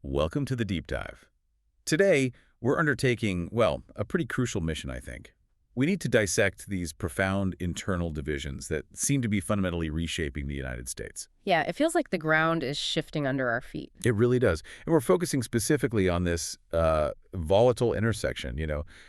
Welcome to the Deep Dive. Today, we're undertaking, well, a pretty crucial mission, I think. We need to dissect these profound internal divisions that seem to be fundamentally reshaping the United States. Yeah, it feels like the ground is shifting under our feet. It really does. And we're focusing specifically on this volatile intersection,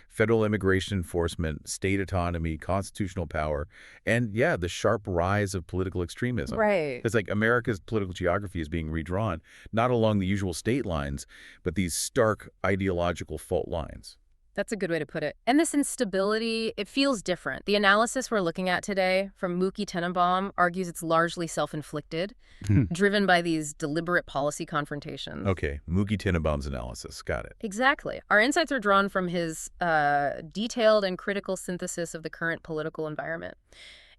federal immigration enforcement, state autonomy, constitutional power, and, yeah, the sharp rise of political extremism. Right. It's like America's political geography is being redrawn, not along the usual state lines, but these stark ideological fault lines. That's a good way to put it. And this instability, it feels different. The analysis we're looking at today from Mookie Tenenbaum argues it's largely self-inflicted, driven by these deliberate policy confrontations. Okay, Mookie Tenenbaum's analysis. Got it. Exactly. Our insights are drawn from his detailed and critical synthesis of the current political environment.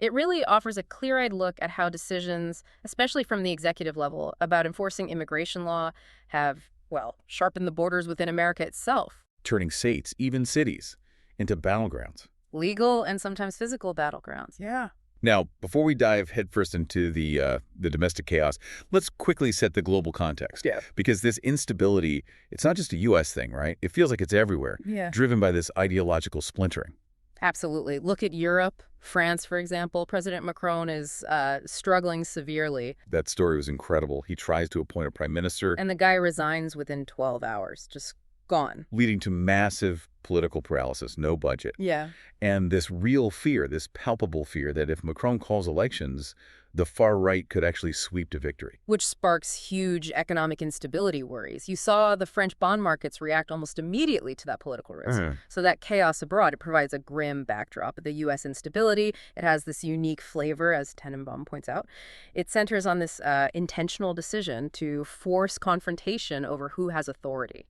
It really offers a clear-eyed look at how decisions, especially from the executive level, about enforcing immigration law have, well, sharpened the borders within America itself. Turning states, even cities, into battlegrounds. Legal and sometimes physical battlegrounds. Yeah. Now, before we dive headfirst into the domestic chaos, let's quickly set the global context. Yeah. Because this instability, it's not just a U.S. thing, right? It feels like it's everywhere, driven by this ideological splintering. Absolutely. Look at Europe, France, for example. President Macron is struggling severely. That story was incredible. He tries to appoint a prime minister. And the guy resigns within 12 hours, just gone. Leading to massive political paralysis, no budget. Yeah. And this real fear, this palpable fear that if Macron calls elections, the far right could actually sweep to victory. Which sparks huge economic instability worries. You saw the French bond markets react almost immediately to that political risk. So that chaos abroad, it provides a grim backdrop. The U.S. instability, it has this unique flavor, as Tenenbaum points out. It centers on this intentional decision to force confrontation over who has authority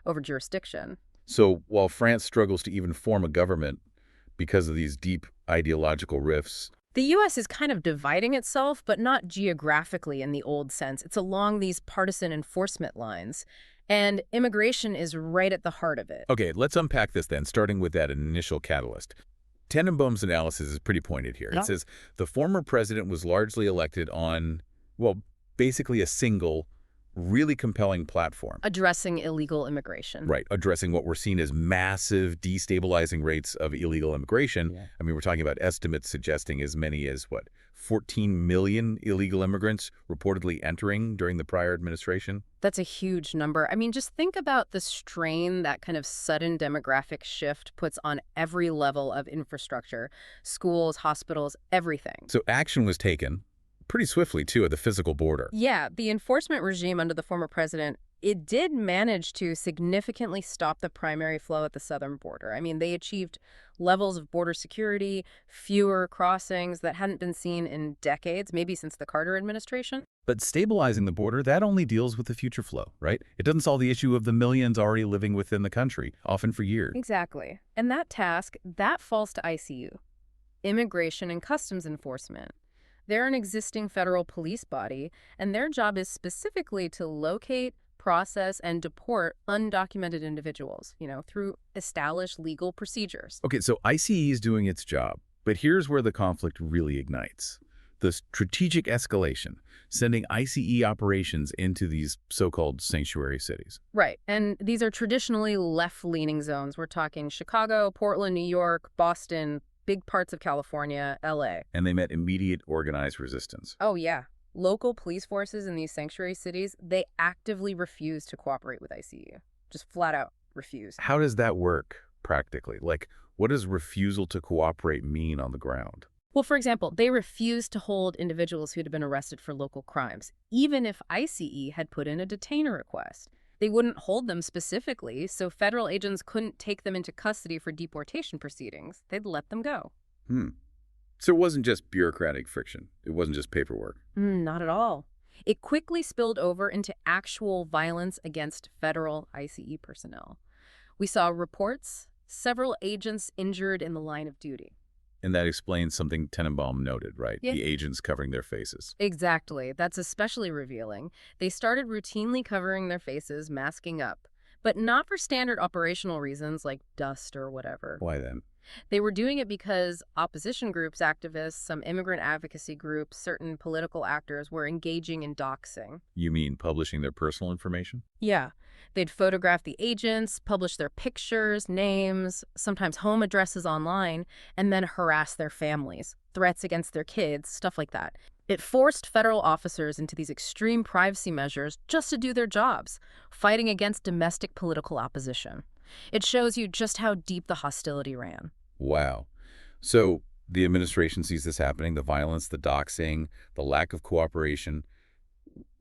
over jurisdiction. So while France struggles to even form a government because of these deep ideological rifts, the U.S. is kind of dividing itself, but not geographically in the old sense. It's along these partisan enforcement lines, and immigration is right at the heart of it. Okay, let's unpack this then, starting with that initial catalyst. Tenenbaum's analysis is pretty pointed here. It says the former president was largely elected on, well, basically a single really compelling platform. Addressing illegal immigration. Right, addressing what we're seeing as massive destabilizing rates of illegal immigration. Yeah. I mean, we're talking about estimates suggesting as many as, 14 million illegal immigrants reportedly entering during the prior administration? That's a huge number. I mean, just think about the strain that kind of sudden demographic shift puts on every level of infrastructure, schools, hospitals, everything. So action was taken pretty swiftly, too, at the physical border. Yeah, the enforcement regime under the former president, it did manage to significantly stop the primary flow at the southern border. I mean, they achieved levels of border security, fewer crossings that hadn't been seen in decades, maybe since the Carter administration. But stabilizing the border, that only deals with the future flow, right? It doesn't solve the issue of the millions already living within the country, often for years. Exactly. And that task, that falls to ICU, Immigration and Customs Enforcement. They're an existing federal police body, and their job is specifically to locate, process, and deport undocumented individuals, through established legal procedures. Okay, so ICE is doing its job, but here's where the conflict really ignites. The strategic escalation, sending ICE operations into these so-called sanctuary cities. Right, and these are traditionally left-leaning zones. We're talking Chicago, Portland, New York, Boston, big parts of California, LA. And they met immediate organized resistance. Oh, yeah. Local police forces in these sanctuary cities, they actively refuse to cooperate with ICE. Just flat out refuse. How does that work practically? What does refusal to cooperate mean on the ground? Well, for example, they refused to hold individuals who'd been arrested for local crimes, even if ICE had put in a detainer request. They wouldn't hold them specifically, so federal agents couldn't take them into custody for deportation proceedings. They'd let them go. So it wasn't just bureaucratic friction. It wasn't just paperwork. Not at all. It quickly spilled over into actual violence against federal ICE personnel. We saw reports, several agents injured in the line of duty. And that explains something Tenenbaum noted, right? Yeah. The agents covering their faces. Exactly. That's especially revealing. They started routinely covering their faces, masking up, but not for standard operational reasons like dust or whatever. Why then? They were doing it because opposition groups, activists, some immigrant advocacy groups, certain political actors were engaging in doxing. You mean publishing their personal information? Yeah. They'd photograph the agents, publish their pictures, names, sometimes home addresses online, and then harass their families, threats against their kids, stuff like that. It forced federal officers into these extreme privacy measures just to do their jobs, fighting against domestic political opposition. It shows you just how deep the hostility ran. Wow. So the administration sees this happening, the violence, the doxing, the lack of cooperation.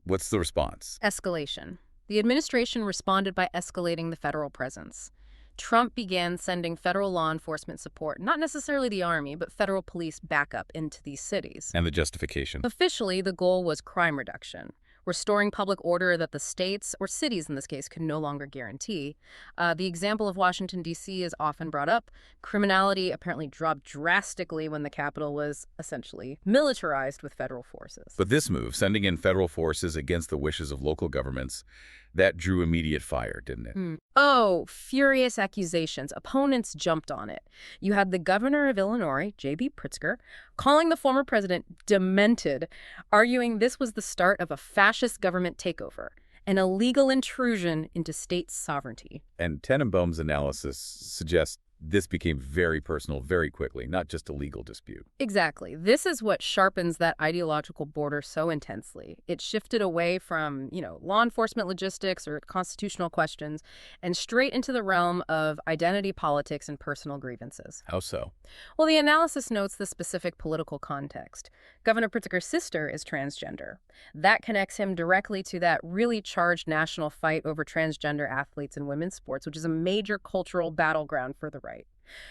What's the response? Escalation. The administration responded by escalating the federal presence. Trump began sending federal law enforcement support, not necessarily the army, but federal police backup into these cities. And the justification? Officially, the goal was crime reduction, restoring public order that the states, or cities in this case, could no longer guarantee. The example of Washington, D.C. is often brought up. Criminality apparently dropped drastically when the capital was essentially militarized with federal forces. But this move, sending in federal forces against the wishes of local governments, that drew immediate fire, didn't it? Oh, furious accusations. Opponents jumped on it. You had the governor of Illinois, J.B. Pritzker, calling the former president demented, arguing this was the start of a fascist government takeover, an illegal intrusion into state sovereignty. And Tenenbaum's analysis suggests this became very personal very quickly, not just a legal dispute. Exactly. This is what sharpens that ideological border so intensely. It shifted away from, law enforcement logistics or constitutional questions and straight into the realm of identity politics and personal grievances. How so? Well, the analysis notes the specific political context. Governor Pritzker's sister is transgender. That connects him directly to that really charged national fight over transgender athletes in women's sports, which is a major cultural battleground for the right.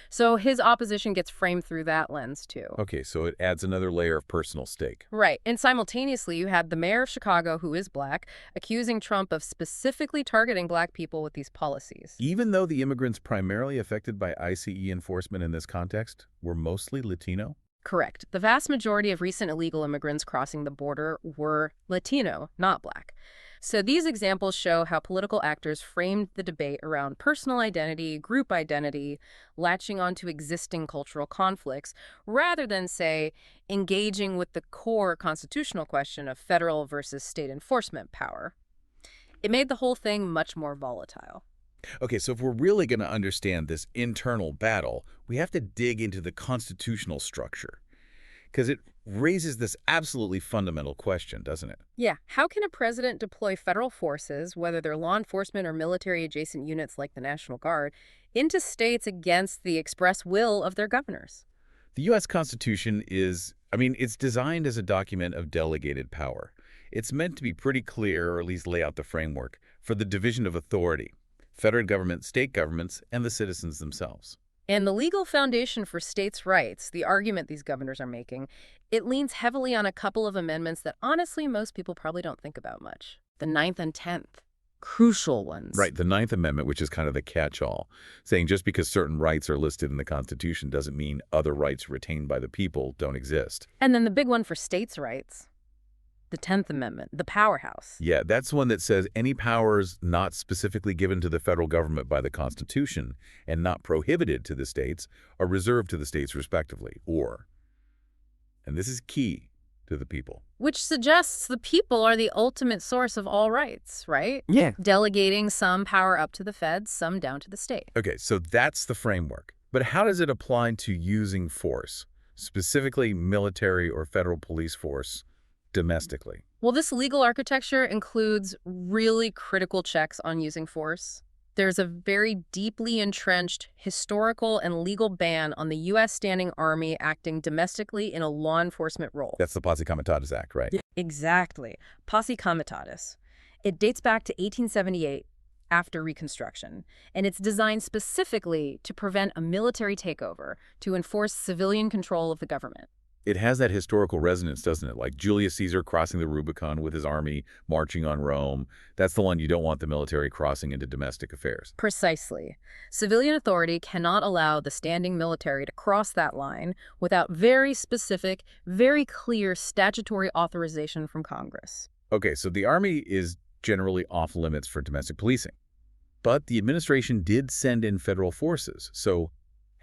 So his opposition gets framed through that lens, too. Okay, so it adds another layer of personal stake. Right. And simultaneously, you had the mayor of Chicago, who is black, accusing Trump of specifically targeting black people with these policies. Even though the immigrants primarily affected by ICE enforcement in this context were mostly Latino? Correct. The vast majority of recent illegal immigrants crossing the border were Latino, not black. So these examples show how political actors framed the debate around personal identity, group identity, latching onto existing cultural conflicts, rather than, say, engaging with the core constitutional question of federal versus state enforcement power. It made the whole thing much more volatile. Okay, so if we're really going to understand this internal battle, we have to dig into the constitutional structure, because it raises this absolutely fundamental question, doesn't it? Yeah. How can a president deploy federal forces, whether they're law enforcement or military-adjacent units like the National Guard, into states against the express will of their governors? The U.S. Constitution is, it's designed as a document of delegated power. It's meant to be pretty clear, or at least lay out the framework, for the division of authority. Federal government, state governments, and the citizens themselves. And the legal foundation for states' rights, the argument these governors are making, it leans heavily on a couple of amendments that honestly most people probably don't think about much. The 9th and 10th. Crucial ones. Right, the 9th Amendment, which is kind of the catch-all, saying just because certain rights are listed in the Constitution doesn't mean other rights retained by the people don't exist. And then the big one for states' rights. The 10th Amendment, the powerhouse. Yeah, that's one that says any powers not specifically given to the federal government by the Constitution and not prohibited to the states are reserved to the states respectively, or, and this is key, to the people. Which suggests the people are the ultimate source of all rights, right? Yeah. Delegating some power up to the feds, some down to the state. Okay, so that's the framework. But how does it apply to using force, specifically military or federal police force, domestically? Well, this legal architecture includes really critical checks on using force. There's a very deeply entrenched historical and legal ban on the U.S. standing army acting domestically in a law enforcement role. That's the Posse Comitatus Act, right? Yeah, exactly. Posse Comitatus. It dates back to 1878, after Reconstruction, and it's designed specifically to prevent a military takeover, to enforce civilian control of the government. It has that historical resonance, doesn't it? Like Julius Caesar crossing the Rubicon with his army, marching on Rome. That's the one you don't want the military crossing into domestic affairs. Precisely. Civilian authority cannot allow the standing military to cross that line without very specific, very clear statutory authorization from Congress. Okay, so the army is generally off limits for domestic policing. But the administration did send in federal forces. So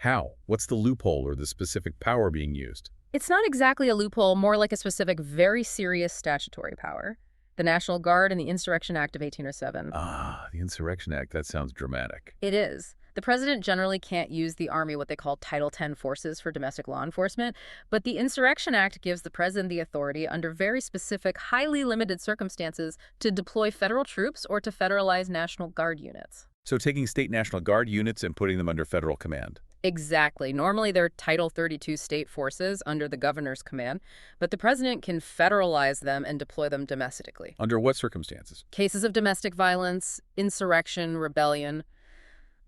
How? What's the loophole or the specific power being used? It's not exactly a loophole, more like a specific, very serious statutory power. The National Guard and the Insurrection Act of 1807. Ah, the Insurrection Act. That sounds dramatic. It is. The president generally can't use the Army, what they call Title X forces, for domestic law enforcement, but the Insurrection Act gives the president the authority, under very specific, highly limited circumstances, to deploy federal troops or to federalize National Guard units. So taking state National Guard units and putting them under federal command. Exactly. Normally, they're Title 32 state forces under the governor's command, but the president can federalize them and deploy them domestically. Under what circumstances? Cases of domestic violence, insurrection, rebellion.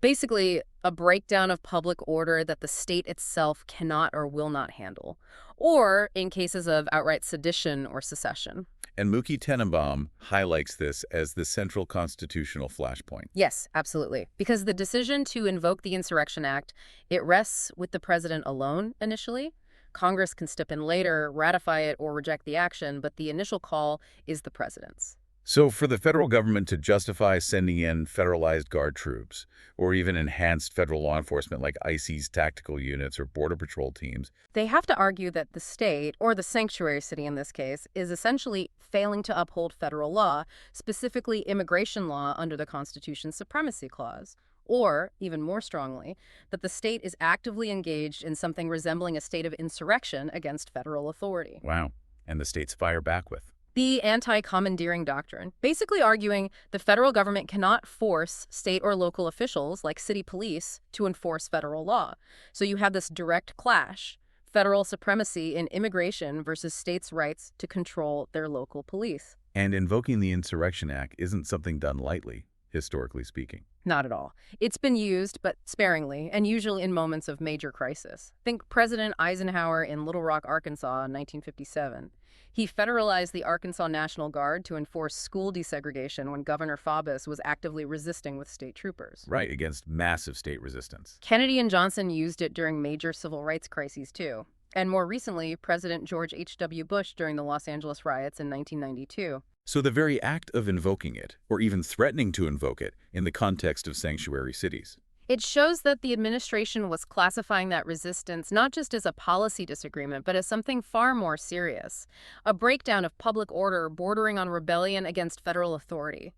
Basically, a breakdown of public order that the state itself cannot or will not handle. Or in cases of outright sedition or secession. And Mookie Tenenbaum highlights this as the central constitutional flashpoint. Yes, absolutely. Because the decision to invoke the Insurrection Act, it rests with the president alone initially. Congress can step in later, ratify it, or reject the action, but the initial call is the president's. So for the federal government to justify sending in federalized Guard troops, or even enhanced federal law enforcement like ICE's tactical units or Border Patrol teams, they have to argue that the state, or the sanctuary city in this case, is essentially failing to uphold federal law, specifically immigration law under the Constitution's Supremacy Clause. Or, even more strongly, that the state is actively engaged in something resembling a state of insurrection against federal authority. Wow. And the states fire back with the anti-commandeering doctrine, basically arguing the federal government cannot force state or local officials, like city police, to enforce federal law. So you have this direct clash, federal supremacy in immigration versus states' rights to control their local police. And invoking the Insurrection Act isn't something done lightly, historically speaking. Not at all. It's been used, but sparingly, and usually in moments of major crisis. Think President Eisenhower in Little Rock, Arkansas in 1957. He federalized the Arkansas National Guard to enforce school desegregation when Governor Faubus was actively resisting with state troopers. Right, against massive state resistance. Kennedy and Johnson used it during major civil rights crises, too. And more recently, President George H.W. Bush during the Los Angeles riots in 1992. So the very act of invoking it, or even threatening to invoke it, in the context of sanctuary cities, it shows that the administration was classifying that resistance not just as a policy disagreement, but as something far more serious, a breakdown of public order bordering on rebellion against federal authority.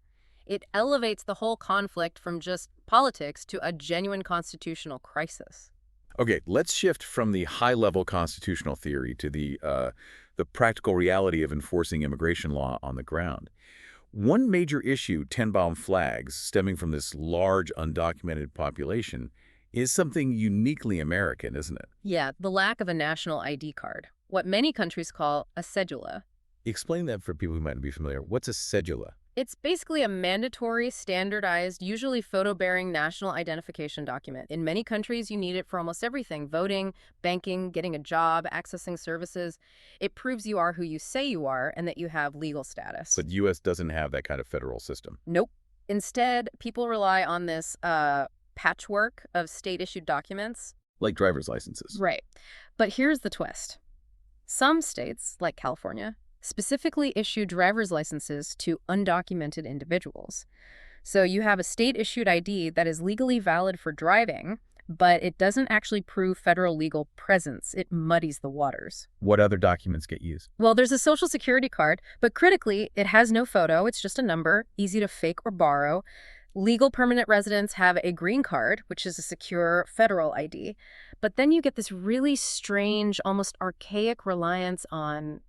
It elevates the whole conflict from just politics to a genuine constitutional crisis. Okay, let's shift from the high-level constitutional theory to the practical reality of enforcing immigration law on the ground. One major issue Tenenbaum flags, stemming from this large undocumented population, is something uniquely American, isn't it? Yeah, the lack of a national ID card, what many countries call a cedula. Explain that for people who might not be familiar. What's a cedula? It's basically a mandatory, standardized, usually photo-bearing national identification document. In many countries, you need it for almost everything: voting, banking, getting a job, accessing services. It proves you are who you say you are and that you have legal status. But the U.S. doesn't have that kind of federal system. Nope. Instead, people rely on this patchwork of state-issued documents. Like driver's licenses. Right. But here's the twist. Some states, like California, specifically issue driver's licenses to undocumented individuals. So you have a state-issued ID that is legally valid for driving, but it doesn't actually prove federal legal presence. It muddies the waters. What other documents get used? Well, there's a social security card, but critically, it has no photo. It's just a number, easy to fake or borrow. Legal permanent residents have a green card, which is a secure federal ID. But then you get this really strange, almost archaic reliance on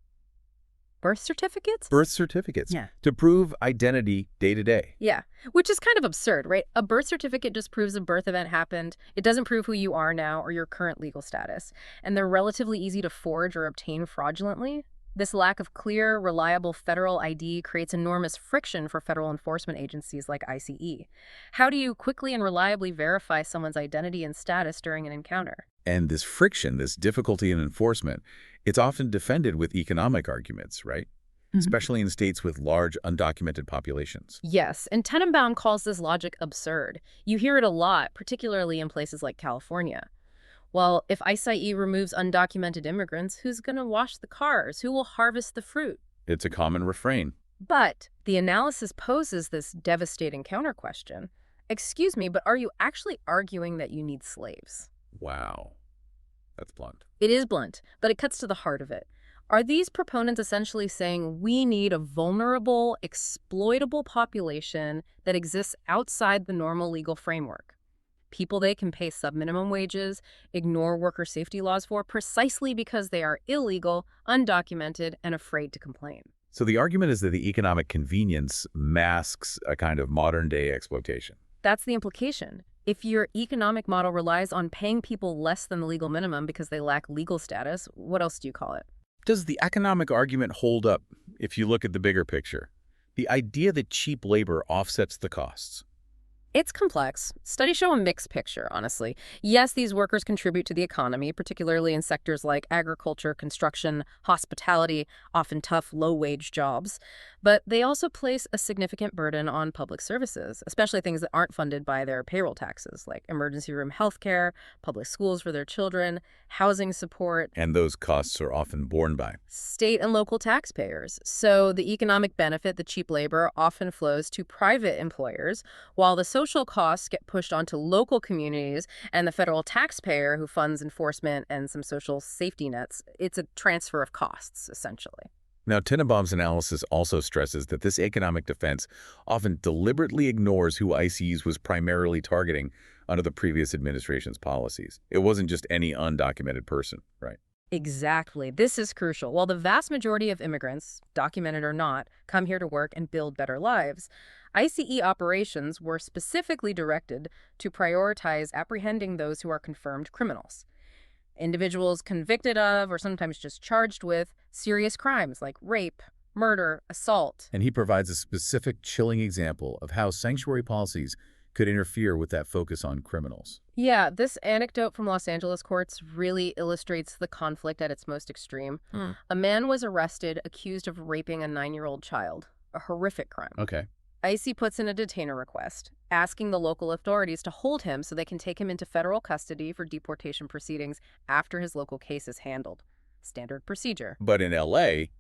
birth certificates? Birth certificates. Yeah. To prove identity day to day. Yeah, which is kind of absurd, right? A birth certificate just proves a birth event happened. It doesn't prove who you are now or your current legal status. And they're relatively easy to forge or obtain fraudulently. This lack of clear, reliable federal ID creates enormous friction for federal enforcement agencies like ICE. How do you quickly and reliably verify someone's identity and status during an encounter? And this friction, this difficulty in enforcement, it's often defended with economic arguments, right? Especially in states with large undocumented populations. Yes, and Tenenbaum calls this logic absurd. You hear it a lot, particularly in places like California. Well, if ICE removes undocumented immigrants, who's going to wash the cars? Who will harvest the fruit? It's a common refrain. But the analysis poses this devastating counter-question. Excuse me, but are you actually arguing that you need slaves? Wow. That's blunt. It is blunt, but it cuts to the heart of it. Are these proponents essentially saying we need a vulnerable, exploitable population that exists outside the normal legal framework? People they can pay subminimum wages, ignore worker safety laws for, precisely because they are illegal, undocumented, and afraid to complain. So the argument is that the economic convenience masks a kind of modern-day exploitation. That's the implication. If your economic model relies on paying people less than the legal minimum because they lack legal status, what else do you call it? Does the economic argument hold up if you look at the bigger picture? The idea that cheap labor offsets the costs. It's complex. Studies show a mixed picture, honestly. Yes, these workers contribute to the economy, particularly in sectors like agriculture, construction, hospitality, often tough, low-wage jobs. But they also place a significant burden on public services, especially things that aren't funded by their payroll taxes, like emergency room health care, public schools for their children, housing support. And those costs are often borne by State and local taxpayers. So the economic benefit, the cheap labor, often flows to private employers, while the social costs get pushed onto local communities and the federal taxpayer who funds enforcement and some social safety nets. It's a transfer of costs, essentially. Now, Tenenbaum's analysis also stresses that this economic defense often deliberately ignores who ICE's was primarily targeting under the previous administration's policies. It wasn't just any undocumented person, right? Exactly. This is crucial. While the vast majority of immigrants, documented or not, come here to work and build better lives, ICE operations were specifically directed to prioritize apprehending those who are confirmed criminals. Individuals convicted of, or sometimes just charged with, serious crimes like rape, murder, assault. And he provides a specific chilling example of how sanctuary policies could interfere with that focus on criminals. Yeah, this anecdote from Los Angeles courts really illustrates the conflict at its most extreme. A man was arrested accused of raping a 9-year-old child, a horrific crime. Okay. ICE puts in a detainer request, asking the local authorities to hold him so they can take him into federal custody for deportation proceedings after his local case is handled. Standard procedure. But in L.A.,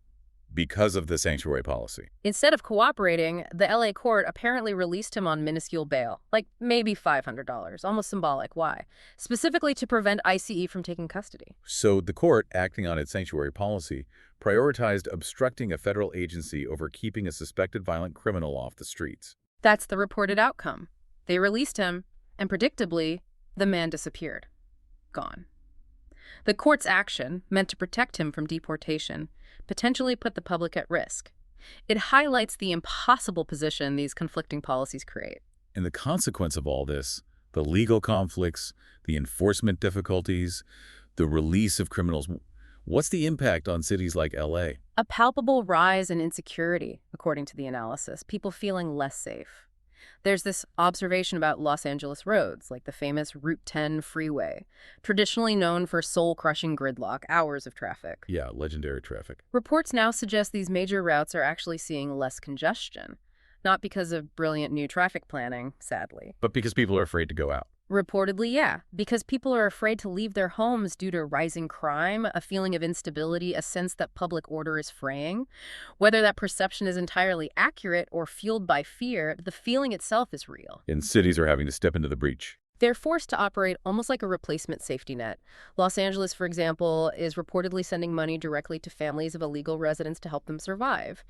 because of the sanctuary policy. Instead of cooperating, the LA court apparently released him on minuscule bail, like maybe $500, almost symbolic. Why? Specifically to prevent ICE from taking custody. So the court, acting on its sanctuary policy, prioritized obstructing a federal agency over keeping a suspected violent criminal off the streets. That's the reported outcome. They released him, and predictably, the man disappeared. Gone. The court's action, meant to protect him from deportation, potentially put the public at risk. It highlights the impossible position these conflicting policies create. And the consequence of all this, the legal conflicts, the enforcement difficulties, the release of criminals, what's the impact on cities like L.A.? A palpable rise in insecurity, according to the analysis, people feeling less safe. There's this observation about Los Angeles roads, like the famous Route 10 freeway, traditionally known for soul-crushing gridlock, hours of traffic. Yeah, legendary traffic. Reports now suggest these major routes are actually seeing less congestion, not because of brilliant new traffic planning, sadly. But because people are afraid to go out. Reportedly, yeah, because people are afraid to leave their homes due to rising crime, a feeling of instability, a sense that public order is fraying. Whether that perception is entirely accurate or fueled by fear, the feeling itself is real. And cities are having to step into the breach. They're forced to operate almost like a replacement safety net. Los Angeles, for example, is reportedly sending money directly to families of illegal residents to help them survive.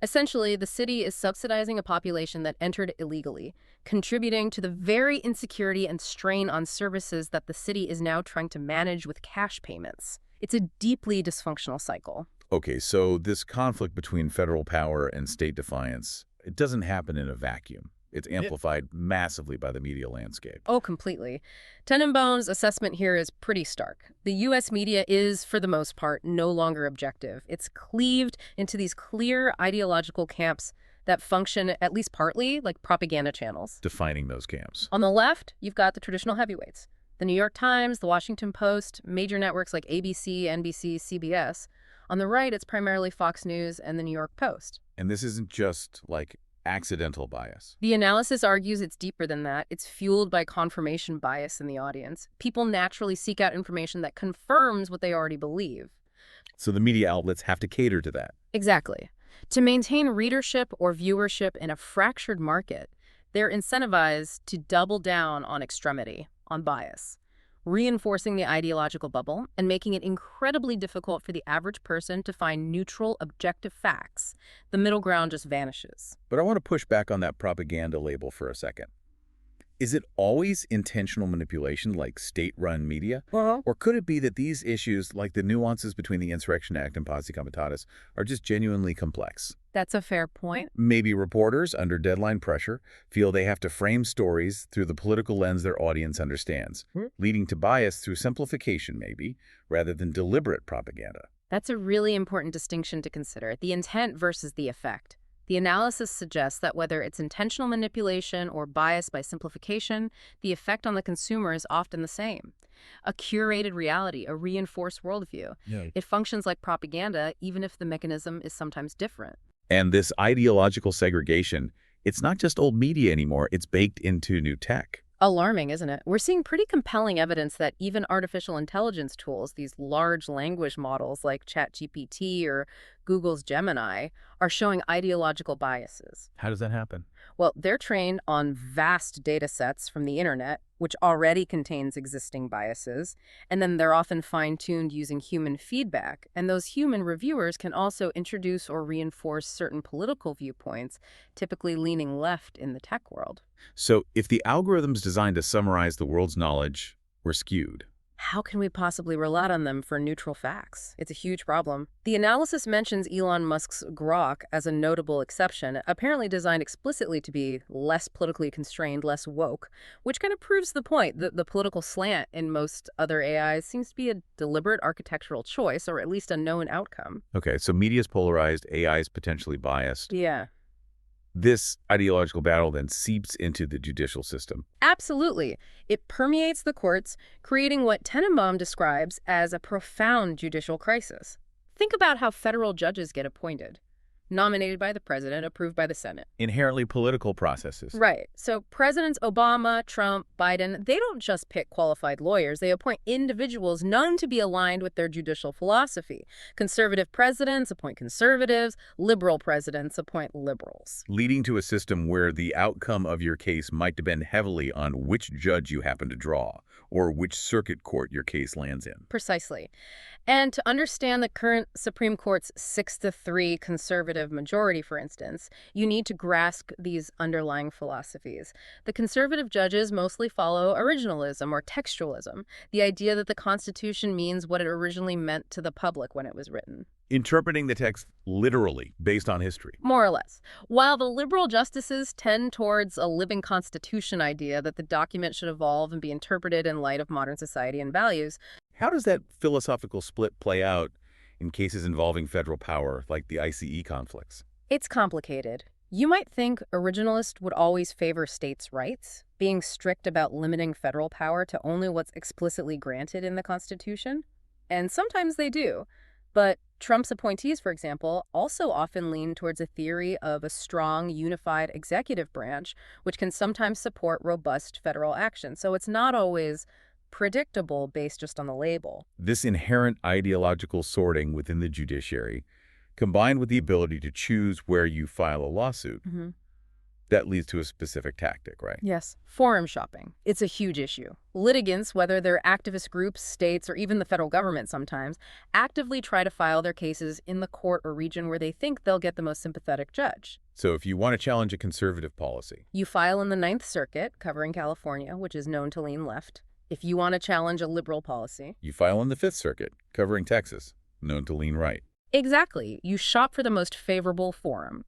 Essentially, the city is subsidizing a population that entered illegally, contributing to the very insecurity and strain on services that the city is now trying to manage with cash payments. It's a deeply dysfunctional cycle. Okay, so this conflict between federal power and state defiance, it doesn't happen in a vacuum. It's amplified massively by the media landscape. Oh, completely. Tenenbaum's assessment here is pretty stark. The U.S. media is, for the most part, no longer objective. It's cleaved into these clear ideological camps that function, at least partly, like propaganda channels. Defining those camps. On the left, you've got the traditional heavyweights. The New York Times, the Washington Post, major networks like ABC, NBC, CBS. On the right, it's primarily Fox News and the New York Post. And this isn't just, like, accidental bias. The analysis argues it's deeper than that. It's fueled by confirmation bias in the audience. People naturally seek out information that confirms what they already believe. So the media outlets have to cater to that. Exactly. To maintain readership or viewership in a fractured market, they're incentivized to double down on extremity, on bias. reinforcing the ideological bubble and making it incredibly difficult for the average person to find neutral, objective facts. The middle ground just vanishes. But I want to push back on that propaganda label for a second. Is it always intentional manipulation like state-run media? Or could it be that these issues, like the nuances between the Insurrection Act and Posse Comitatus, are just genuinely complex? That's a fair point. Maybe reporters, under deadline pressure, feel they have to frame stories through the political lens their audience understands, leading to bias through simplification, maybe, rather than deliberate propaganda. That's a really important distinction to consider, the intent versus the effect. The analysis suggests that whether it's intentional manipulation or bias by simplification, the effect on the consumer is often the same. A curated reality, a reinforced worldview. It functions like propaganda, even if the mechanism is sometimes different. And this ideological segregation, it's not just old media anymore, it's baked into new tech. Alarming, isn't it? We're seeing pretty compelling evidence that even artificial intelligence tools, these large language models like ChatGPT or Google's Gemini, are showing ideological biases. How does that happen? Well, they're trained on vast data sets from the internet, which already contains existing biases, and then they're often fine-tuned using human feedback. And those human reviewers can also introduce or reinforce certain political viewpoints, typically leaning left in the tech world. So if the algorithms designed to summarize the world's knowledge were skewed, how can we possibly rely on them for neutral facts? It's a huge problem. The analysis mentions Elon Musk's Grok as a notable exception, apparently designed explicitly to be less politically constrained, less woke, which kind of proves the point that the political slant in most other AIs seems to be a deliberate architectural choice, or at least a known outcome. Okay, so media's polarized, AI is potentially biased. Yeah. This ideological battle then seeps into the judicial system. Absolutely. It permeates the courts, creating what Tenenbaum describes as a profound judicial crisis. Think about how federal judges get appointed. Nominated by the president, approved by the Senate. Inherently political processes. Right. So Presidents Obama, Trump, Biden, they don't just pick qualified lawyers. They appoint individuals known to be aligned with their judicial philosophy. Conservative presidents appoint conservatives. Liberal presidents appoint liberals. Leading to a system where the outcome of your case might depend heavily on which judge you happen to draw or which circuit court your case lands in. Precisely. And to understand the current Supreme Court's 6-3 conservative majority, for instance, you need to grasp these underlying philosophies. The conservative judges mostly follow originalism or textualism, the idea that the Constitution means what it originally meant to the public when it was written. Interpreting the text literally based on history. More or less. While the liberal justices tend towards a living constitution idea that the document should evolve and be interpreted in light of modern society and values. How does that philosophical split play out in cases involving federal power, like the ICE conflicts? It's complicated. You might think originalists would always favor states' rights, being strict about limiting federal power to only what's explicitly granted in the Constitution. And sometimes they do. But Trump's appointees, for example, also often lean towards a theory of a strong, unified executive branch, which can sometimes support robust federal action. So it's not always predictable based just on the label. This inherent ideological sorting within the judiciary, combined with the ability to choose where you file a lawsuit, that leads to a specific tactic, right? Yes. Forum shopping. It's a huge issue. Litigants, whether they're activist groups, states, or even the federal government sometimes, actively try to file their cases in the court or region where they think they'll get the most sympathetic judge. So if you want to challenge a conservative policy, you file in the Ninth Circuit, covering California, which is known to lean left. If you want to challenge a liberal policy, you file in the Fifth Circuit, covering Texas, known to lean right. Exactly. You shop for the most favorable forum.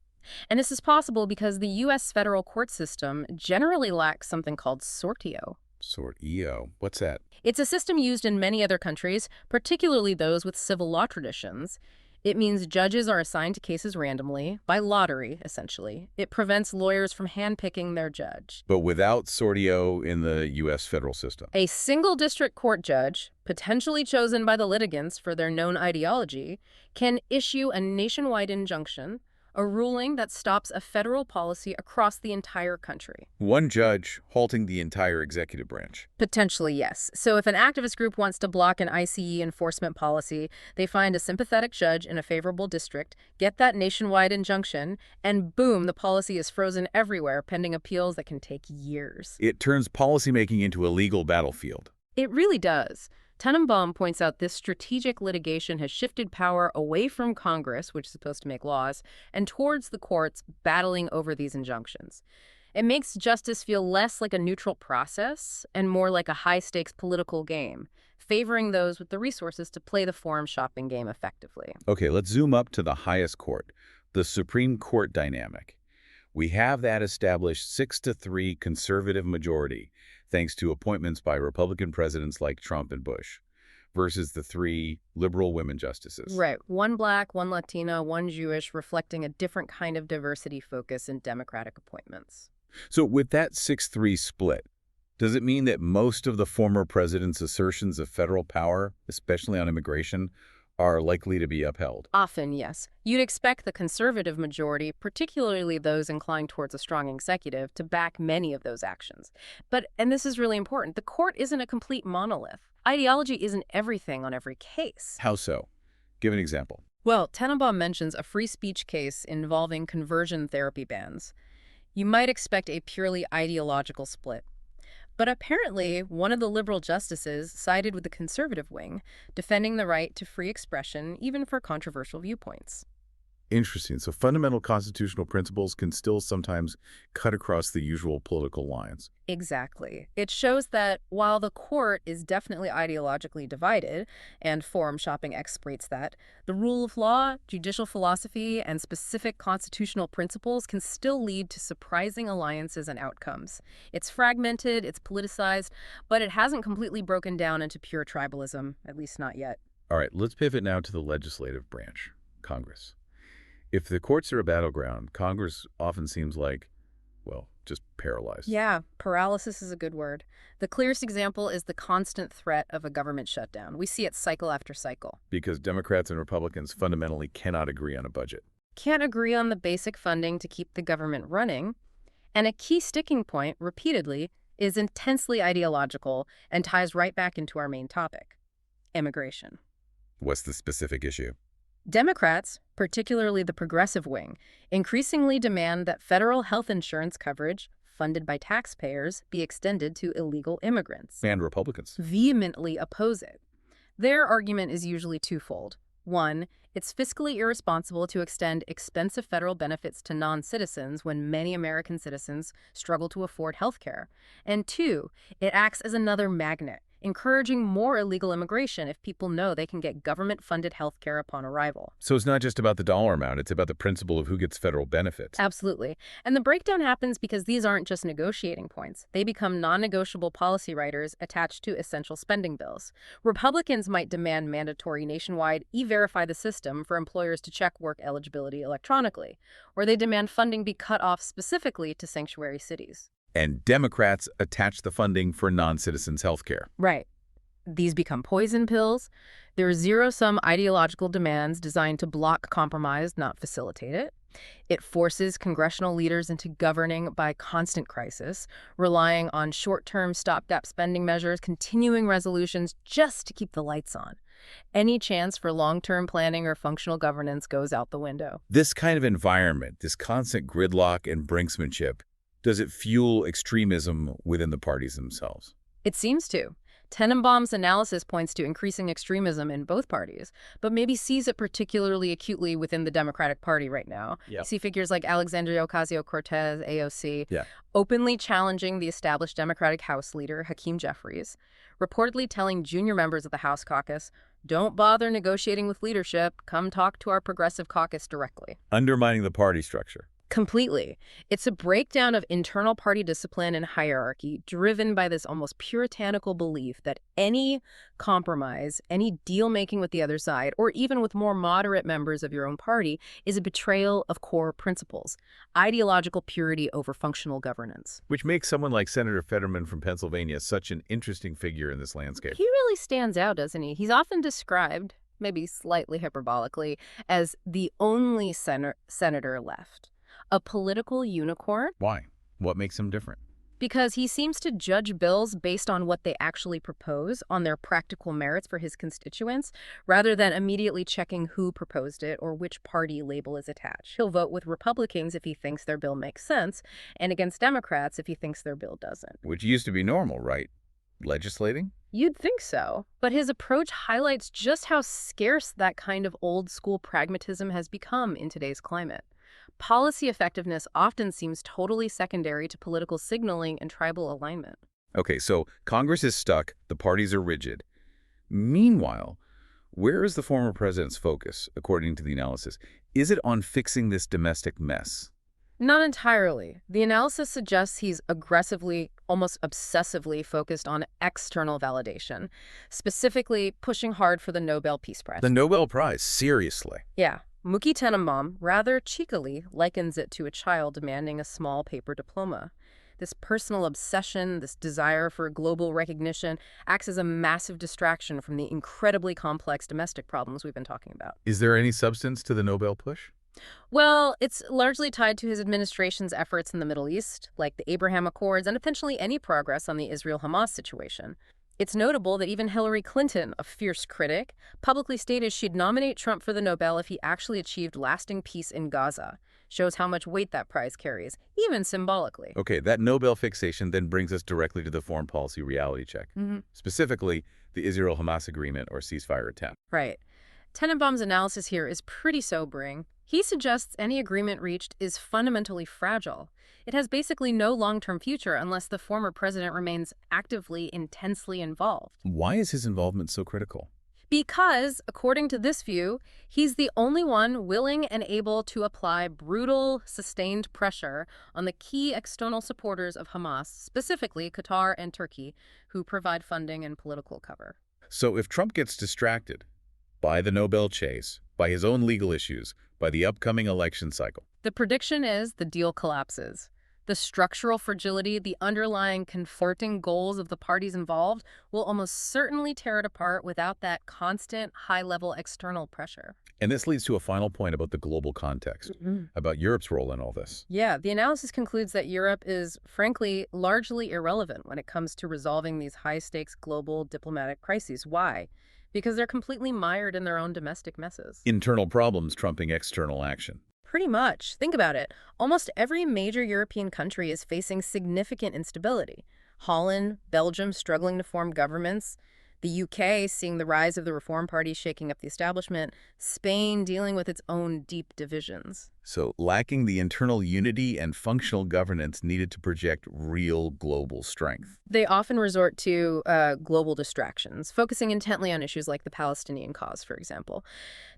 And this is possible because the U.S. federal court system generally lacks something called sortio. Sortio? What's that? It's a system used in many other countries, particularly those with civil law traditions. It means judges are assigned to cases randomly, by lottery, essentially. It prevents lawyers from handpicking their judge. But without sortio in the U.S. federal system. A single district court judge, potentially chosen by the litigants for their known ideology, can issue a nationwide injunction, a ruling that stops a federal policy across the entire country. One judge halting the entire executive branch. Potentially, yes. So if an activist group wants to block an ICE enforcement policy, they find a sympathetic judge in a favorable district, get that nationwide injunction, and boom, the policy is frozen everywhere, pending appeals that can take years. It turns policymaking into a legal battlefield. It really does. Tenenbaum points out this strategic litigation has shifted power away from Congress, which is supposed to make laws, and towards the courts battling over these injunctions. It makes justice feel less like a neutral process and more like a high-stakes political game, favoring those with the resources to play the forum shopping game effectively. Okay, let's zoom up to the highest court, the Supreme Court dynamic. We have that established 6-3 conservative majority, thanks to appointments by Republican presidents like Trump and Bush, versus the 3 liberal women justices. Right. One Black, one Latina, one Jewish, reflecting a different kind of diversity focus in Democratic appointments. So with that 6-3 split, does it mean that most of the former president's assertions of federal power, especially on immigration, are likely to be upheld? Often, yes. You'd expect the conservative majority, particularly those inclined towards a strong executive, to back many of those actions. But, and this is really important, the court isn't a complete monolith. Ideology isn't everything on every case. How so? Give an example. Well, Tenenbaum mentions a free speech case involving conversion therapy bans. You might expect a purely ideological split. But apparently, one of the liberal justices sided with the conservative wing, defending the right to free expression, even for controversial viewpoints. Interesting. So fundamental constitutional principles can still sometimes cut across the usual political lines. Exactly. It shows that while the court is definitely ideologically divided, and forum shopping exploits that, the rule of law, judicial philosophy, and specific constitutional principles can still lead to surprising alliances and outcomes. It's fragmented, it's politicized, but it hasn't completely broken down into pure tribalism, at least not yet. All right, let's pivot now to the legislative branch, Congress. If the courts are a battleground, Congress often seems like, well, just paralyzed. Yeah, paralysis is a good word. The clearest example is the constant threat of a government shutdown. We see it cycle after cycle. Because Democrats and Republicans fundamentally cannot agree on a budget. Can't agree on the basic funding to keep the government running. And a key sticking point, repeatedly, is intensely ideological and ties right back into our main topic, immigration. What's the specific issue? Democrats, particularly the progressive wing, increasingly demand that federal health insurance coverage, funded by taxpayers, be extended to illegal immigrants. And Republicans vehemently oppose it. Their argument is usually twofold. One, it's fiscally irresponsible to extend expensive federal benefits to non-citizens when many American citizens struggle to afford health care. And two, it acts as another magnet, encouraging more illegal immigration if people know they can get government-funded health care upon arrival. So it's not just about the dollar amount, it's about the principle of who gets federal benefits. Absolutely. And the breakdown happens because these aren't just negotiating points. They become non-negotiable policy riders attached to essential spending bills. Republicans might demand mandatory nationwide e-verify the system for employers to check work eligibility electronically, or they demand funding be cut off specifically to sanctuary cities. And Democrats attach the funding for non-citizens' health care. Right. These become poison pills. There are zero-sum ideological demands designed to block compromise, not facilitate it. It forces congressional leaders into governing by constant crisis, relying on short-term stopgap spending measures, continuing resolutions just to keep the lights on. Any chance for long-term planning or functional governance goes out the window. This kind of environment, this constant gridlock and brinksmanship, does it fuel extremism within the parties themselves? It seems to. Tenenbaum's analysis points to increasing extremism in both parties, but maybe sees it particularly acutely within the Democratic Party right now. Yep. You see figures like Alexandria Ocasio-Cortez, AOC, Yeah. openly challenging the established Democratic House leader, Hakeem Jeffries, reportedly telling junior members of the House caucus, "Don't bother negotiating with leadership. Come talk to our progressive caucus directly." Undermining the party structure. Completely. It's a breakdown of internal party discipline and hierarchy driven by this almost puritanical belief that any compromise, any deal-making with the other side, or even with more moderate members of your own party, is a betrayal of core principles, ideological purity over functional governance. Which makes someone like Senator Fetterman from Pennsylvania such an interesting figure in this landscape. He really stands out, doesn't he? He's often described, maybe slightly hyperbolically, as the only senator left. A political unicorn? Why? What makes him different? Because he seems to judge bills based on what they actually propose, on their practical merits for his constituents, rather than immediately checking who proposed it or which party label is attached. He'll vote with Republicans if he thinks their bill makes sense, and against Democrats if he thinks their bill doesn't. Which used to be normal, right? Legislating? You'd think so, but his approach highlights just how scarce that kind of old-school pragmatism has become in today's climate. Policy effectiveness often seems totally secondary to political signaling and tribal alignment. Okay, so Congress is stuck, the parties are rigid. Meanwhile, where is the former president's focus, according to the analysis? Is it on fixing this domestic mess? Not entirely. The analysis suggests he's aggressively, almost obsessively focused on external validation, specifically pushing hard for the Nobel Peace Prize. The Nobel Prize, seriously. Yeah. Mookie Tenenbaum rather cheekily likens it to a child demanding a small paper diploma. This personal obsession, this desire for global recognition, acts as a massive distraction from the incredibly complex domestic problems we've been talking about. Is there any substance to the Nobel push? Well, it's largely tied to his administration's efforts in the Middle East, like the Abraham Accords, and potentially any progress on the Israel-Hamas situation. It's notable that even Hillary Clinton, a fierce critic, publicly stated she'd nominate Trump for the Nobel if he actually achieved lasting peace in Gaza. Shows how much weight that prize carries, even symbolically. Okay, that Nobel fixation then brings us directly to the foreign policy reality check. Specifically, the Israel-Hamas agreement or ceasefire attempt. Right. Tenenbaum's analysis here is pretty sobering. He suggests any agreement reached is fundamentally fragile. It has basically no long-term future unless the former president remains actively, intensely involved. Why is his involvement so critical? Because, according to this view, he's the only one willing and able to apply brutal, sustained pressure on the key external supporters of Hamas, specifically Qatar and Turkey, who provide funding and political cover. So if Trump gets distracted by the Nobel chase, by his own legal issues, by the upcoming election cycle, the prediction is the deal collapses. The structural fragility, the underlying conflicting goals of the parties involved will almost certainly tear it apart without that constant, high-level external pressure. And this leads to a final point about the global context, about Europe's role in all this. Yeah, the analysis concludes that Europe is, frankly, largely irrelevant when it comes to resolving these high-stakes global diplomatic crises. Why? Because they're completely mired in their own domestic messes. Internal problems trumping external action. Pretty much. Think about it. Almost every major European country is facing significant instability. Holland, Belgium struggling to form governments, the UK seeing the rise of the Reform Party shaking up the establishment, Spain dealing with its own deep divisions. So lacking the internal unity and functional governance needed to project real global strength. They often resort to global distractions, focusing intently on issues like the Palestinian cause, for example.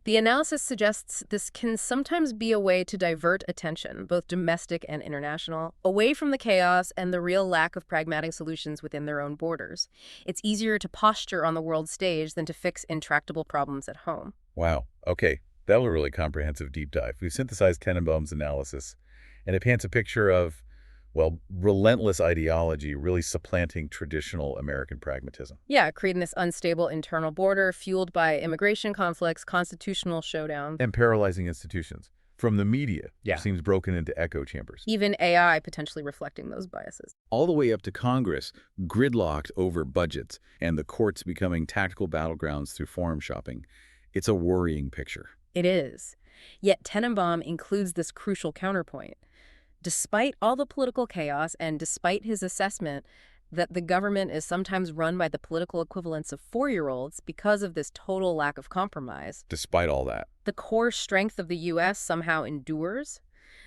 The analysis suggests this can sometimes be a way to divert attention, both domestic and international, away from the chaos and the real lack of pragmatic solutions within their own borders. It's easier to posture on the world stage than to fix intractable problems at home. Wow. Okay. That was a really comprehensive deep dive. We've synthesized Tenenbaum's analysis, and it paints a picture of, well, relentless ideology really supplanting traditional American pragmatism. Yeah, creating this unstable internal border fueled by immigration conflicts, constitutional showdowns. And paralyzing institutions. From the media, Yeah. which seems broken into echo chambers. Even AI potentially reflecting those biases. All the way up to Congress, gridlocked over budgets, and the courts becoming tactical battlegrounds through forum shopping. It's a worrying picture. It is. Yet Tenenbaum includes this crucial counterpoint. Despite all the political chaos and despite his assessment that the government is sometimes run by the political equivalents of 4-year-olds because of this total lack of compromise, Despite all that, the core strength of the U.S. somehow endures.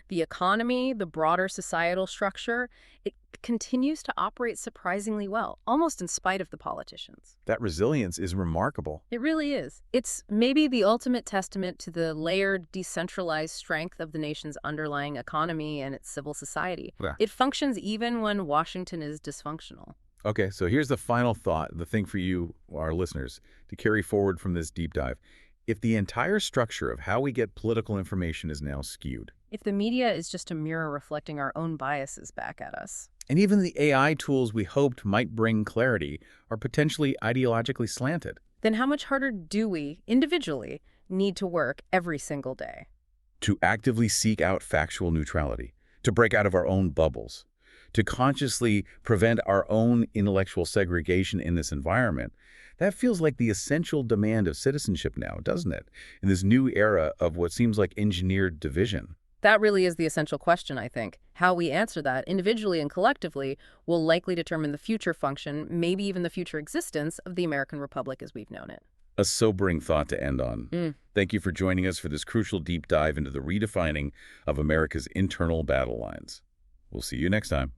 The economy, the broader societal structure, it continues to operate surprisingly well, almost in spite of the politicians. that resilience is remarkable. It really is. It's maybe the ultimate testament to the layered, decentralized strength of the nation's underlying economy and its civil society. Yeah. It functions even when Washington is dysfunctional. Okay, so here's the final thought, the thing for you, our listeners, to carry forward from this deep dive. If the entire structure of how we get political information is now skewed, If the media is just a mirror reflecting our own biases back at us, and even the AI tools we hoped might bring clarity are potentially ideologically slanted, then how much harder do we, individually, need to work every single day? to actively seek out factual neutrality, to break out of our own bubbles, to consciously prevent our own intellectual segregation in this environment, that feels like the essential demand of citizenship now, doesn't it? In this new era of what seems like engineered division. That really is the essential question, I think. How we answer that, individually and collectively, will likely determine the future function, maybe even the future existence of the American Republic as we've known it. A sobering thought to end on. Mm. Thank you for joining us for this crucial deep dive into the redefining of America's internal battle lines. We'll see you next time.